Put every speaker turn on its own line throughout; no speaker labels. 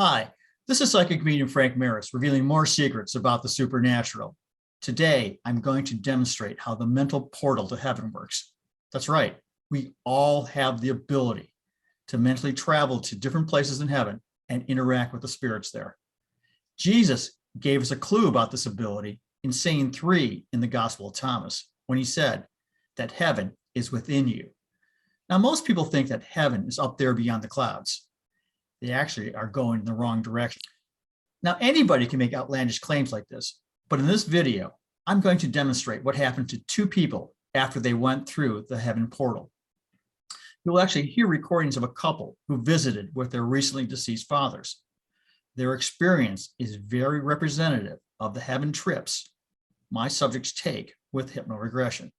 Hi, this is psychic medium Frank Maris, revealing more secrets about the supernatural. Today, I'm going to demonstrate how the mental portal to heaven works. That's right, we all have the ability to mentally travel to different places in heaven and interact with the spirits there. Jesus gave us a clue about this ability in saying 3 in the Gospel of Thomas, when he said that heaven is within you. Now, most people think that heaven is up there beyond the clouds. They actually are going in the wrong direction. Now, anybody can make outlandish claims like this, but in this video, I'm going to demonstrate what happened to 2 people after they went through the heaven portal. You'll actually hear recordings of a couple who visited with their recently deceased fathers. Their experience is very representative of the heaven trips my subjects take with hypno regression.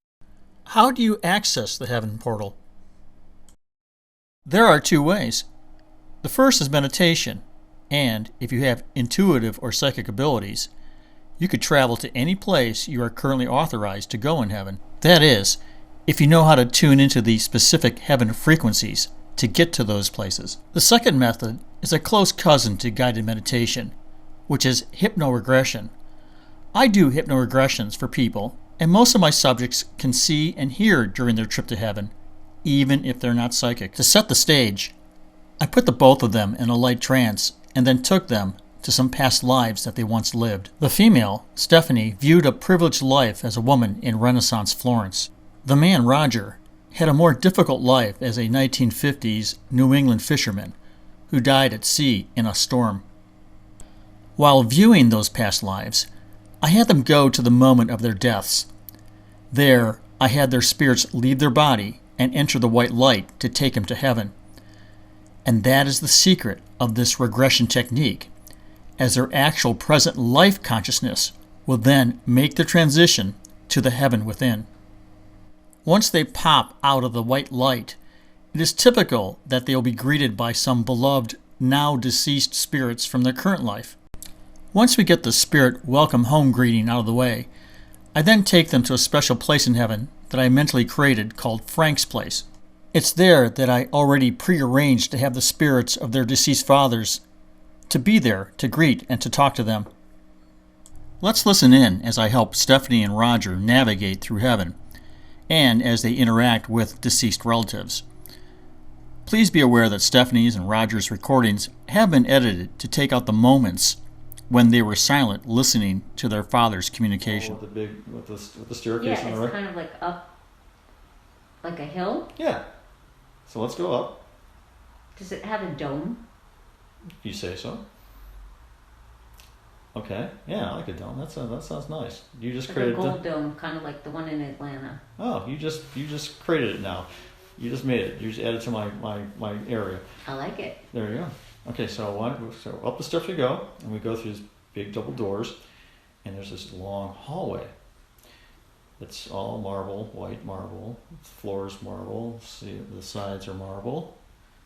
How do you access the heaven portal? There are 2 ways. The first is meditation, and if you have intuitive or psychic abilities, you could travel to any place you are currently authorized to go in heaven. That is, if you know how to tune into the specific heaven frequencies to get to those places. The second method is a close cousin to guided meditation, which is hypno regression. I do hypno regressions for people, and most of my subjects can see and hear during their trip to heaven, even if they're not psychic. To set the stage, I put the both of them in a light trance and then took them to some past lives that they once lived. The female, Stephanie, viewed a privileged life as a woman in Renaissance Florence. The man, Roger, had a more difficult life as a 1950s New England fisherman who died at sea in a storm. While viewing those past lives, I had them go to the moment of their deaths. There, I had their spirits leave their body and enter the white light to take them to heaven. And that is the secret of this regression technique, as their actual present life consciousness will then make the transition to the heaven within. Once they pop out of the white light, it is typical that they will be greeted by some beloved, now deceased spirits from their current life. Once we get the spirit welcome home greeting out of the way, I then take them to a special place in heaven that I mentally created called Frank's Place. It's there that I already prearranged to have the spirits of their deceased fathers to be there to greet and to talk to them. Let's listen in as I help Stephanie and Roger navigate through heaven, and as they interact with deceased relatives. Please be aware that Stephanie's and Roger's recordings have been edited to take out the moments when they were silent listening to their father's communication.
With the staircase on the right?
Yeah, it's kind of like up, like a hill.
Yeah. So let's go up.
Does it have a dome?
You say so. Okay. Yeah, I like a dome. That sounds nice. You just
Like
created
a gold dome, kind of like the one in Atlanta.
Oh, you just created it now. You just made it. You just added to my area.
I like it.
There you go. Okay, so up the steps we go, and we go through these big double doors, and there's this long hallway. It's all marble, white marble. The floor is marble. See, the sides are marble.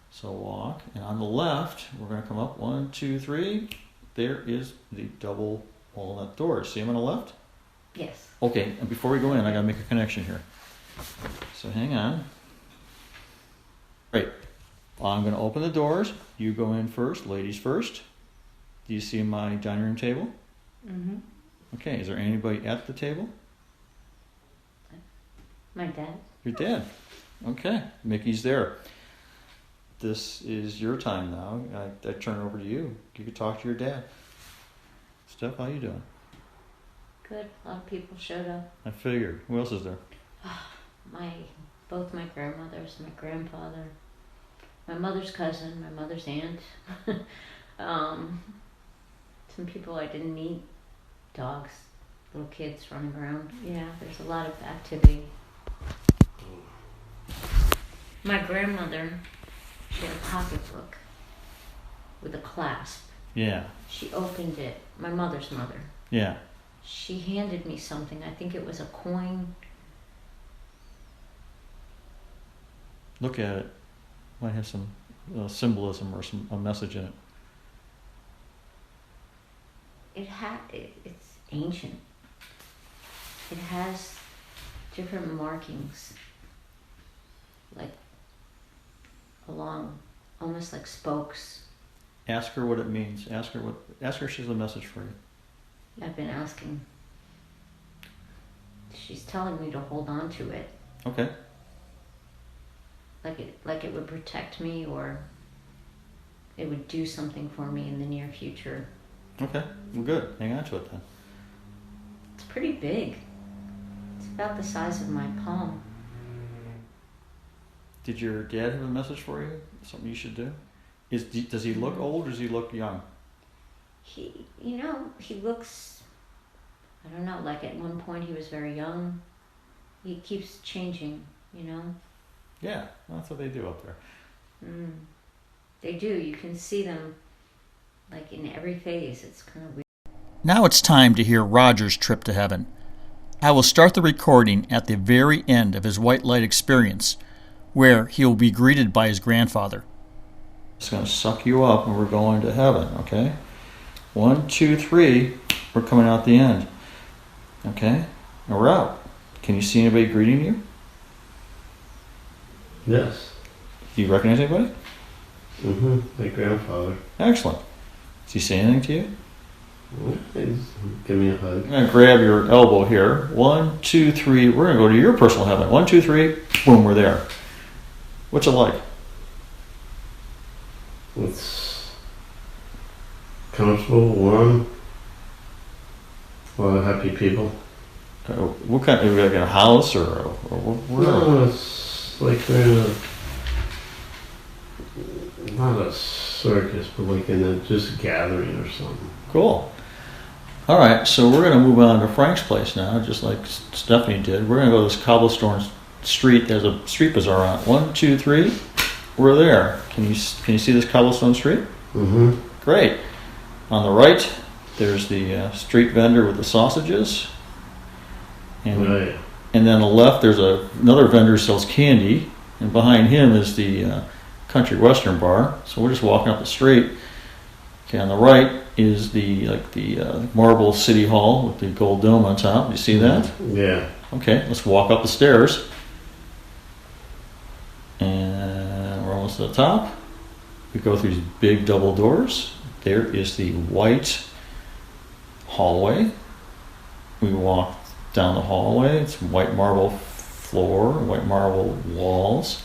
So walk, and on the left, we're going to come up 1, 2, 3. There is the double walnut door. See them on the left?
Yes.
Okay, and before we go in, I got to make a connection here. So hang on. Great. I'm going to open the doors. You go in first, ladies first. Do you see my dining room table?
Mm-hmm.
Okay, is there anybody at the table?
My dad.
Your dad. Okay, Mickey's there. This is your time now. I turn it over to you. You can talk to your dad. Steph, how you doing?
Good. A lot of people showed up.
I figured. Who else is there?
Both my grandmothers, my grandfather, my mother's cousin, my mother's aunt. Some people I didn't meet. Dogs, little kids running around. Yeah, there's a lot of activity. My grandmother, she had a pocketbook with a clasp.
Yeah.
She opened it. My mother's mother.
Yeah.
She handed me something. I think it was a coin.
Look at it. Might have some symbolism or a message in it.
It's ancient. It has different markings, like along, almost like spokes
Ask her what it means. Ask her if she has a message for you.
I've been asking. She's telling me to hold on to it.
Okay.
Like it would protect me, or it would do something for me in the near future.
Okay. Well, good. Hang on to it then.
It's pretty big. It's about the size of my palm.
Did your dad have a message for you? Something you should do? Does he look old or does he look young?
He looks, I don't know, like at one point he was very young. He keeps changing,
Yeah, that's what they do up there.
They do. You can see them like in every phase. It's kind of weird.
Now it's time to hear Roger's trip to heaven. I will start the recording at the very end of his white light experience, where he will be greeted by his grandfather.
It's going to suck you up and we're going to heaven, okay? 1, 2, 3, we're coming out the end. Okay? Now we're out. Can you see anybody greeting you?
Yes.
Do you recognize anybody?
My grandfather.
Excellent. Does he say anything to you?
He's give me a hug.
I'm going to grab your elbow here. 1, 2, 3. We're going to go to your personal heaven. 1, 2, 3. Boom, we're there. What's it like?
It's comfortable, warm, a lot of happy people.
What kind? Are we like in a house or where?
No, it's like we're in not a circus, but like in a just gathering or something.
Cool. All right, so we're going to move on to Frank's place now, just like Stephanie did. We're going to go to this cobblestone street. There's a street bazaar on it. 1, 2, 3. We're there. Can you see this cobblestone street? Great. On the right, there's the street vendor with the sausages. And,
Right.
and then on the left, there's another vendor who sells candy. And behind him is the country western bar. So we're just walking up the street. Okay, on the right is the marble city hall with the gold dome on top. You see that?
Yeah.
Okay, let's walk up the stairs. And we're almost to the top. We go through these big double doors. There is the white hallway. We walk down the hallway. It's white marble floor, white marble walls.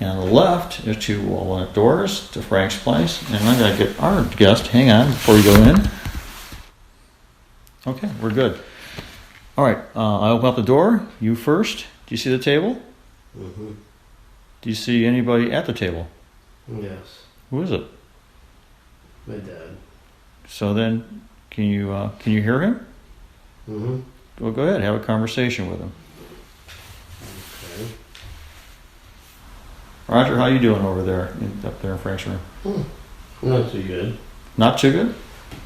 And on the left, there's 2 wall-lit doors to Frank's place. And I'm going to get our guest, hang on, before you go in. Okay, we're good. All right, I open up the door. You first. Do you see the table? Do you see anybody at the table?
Yes.
Who is it?
My dad.
So then, can you hear him? Well, go ahead, have a conversation with him.
Okay.
Roger, how you doing over there, up there in Frank's room?
Not too good.
Not too good?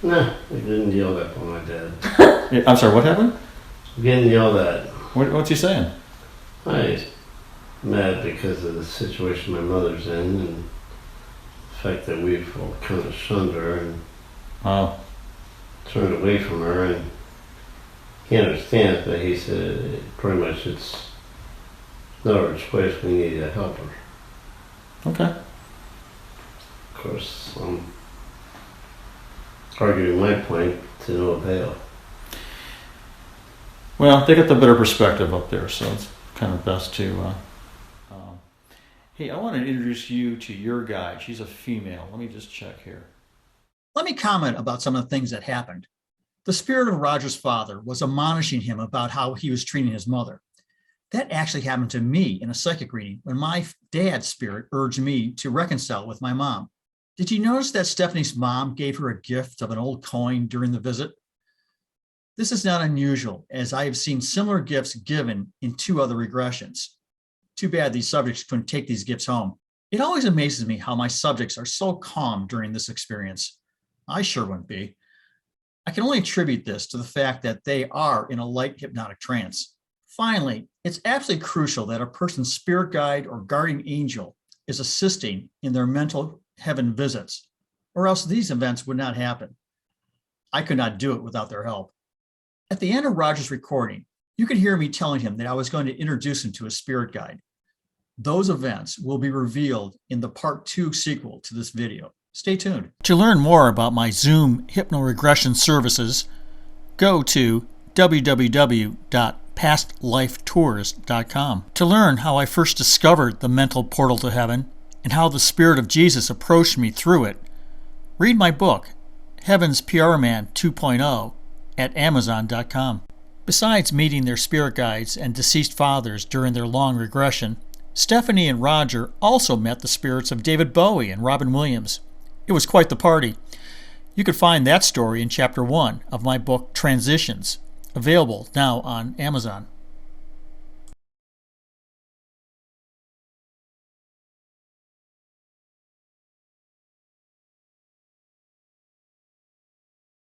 Nah, I didn't yell at by my dad.
Yeah, I'm sorry, what happened?
Getting yelled at.
What's he saying?
I'm mad because of the situation my mother's in and the fact that we've all kind of shunned her and
Oh,
turned away from her, and he understands, but he said pretty much it's not our choice, we need to help her.
okay.
Of course, I'm arguing my point to no avail.
Well, they got the better perspective up there, so it's kind of best to... Hey, I want to introduce you to your guide. She's a female. Let me just check here.
Let me comment about some of the things that happened. The spirit of Roger's father was admonishing him about how he was treating his mother. That actually happened to me in a psychic reading when my dad's spirit urged me to reconcile with my mom. Did you notice that Stephanie's mom gave her a gift of an old coin during the visit? This is not unusual, as I have seen similar gifts given in 2 other regressions. Too bad these subjects couldn't take these gifts home. It always amazes me how my subjects are so calm during this experience. I sure wouldn't be. I can only attribute this to the fact that they are in a light hypnotic trance. Finally, it's absolutely crucial that a person's spirit guide or guardian angel is assisting in their mental heaven visits, or else these events would not happen. I could not do it without their help. At the end of Roger's recording, you could hear me telling him that I was going to introduce him to a spirit guide. Those events will be revealed in the part 2 sequel to this video. Stay tuned. To learn more about my Zoom Hypno Regression services, go to www.pastlifetours.com. To learn how I first discovered the mental portal to heaven and how the Spirit of Jesus approached me through it, read my book, Heaven's PR Man 2.0, at Amazon.com. Besides meeting their spirit guides and deceased fathers during their long regression, Stephanie and Roger also met the spirits of David Bowie and Robin Williams. It was quite the party. You can find that story in Chapter 1 of my book Transitions, available now on Amazon.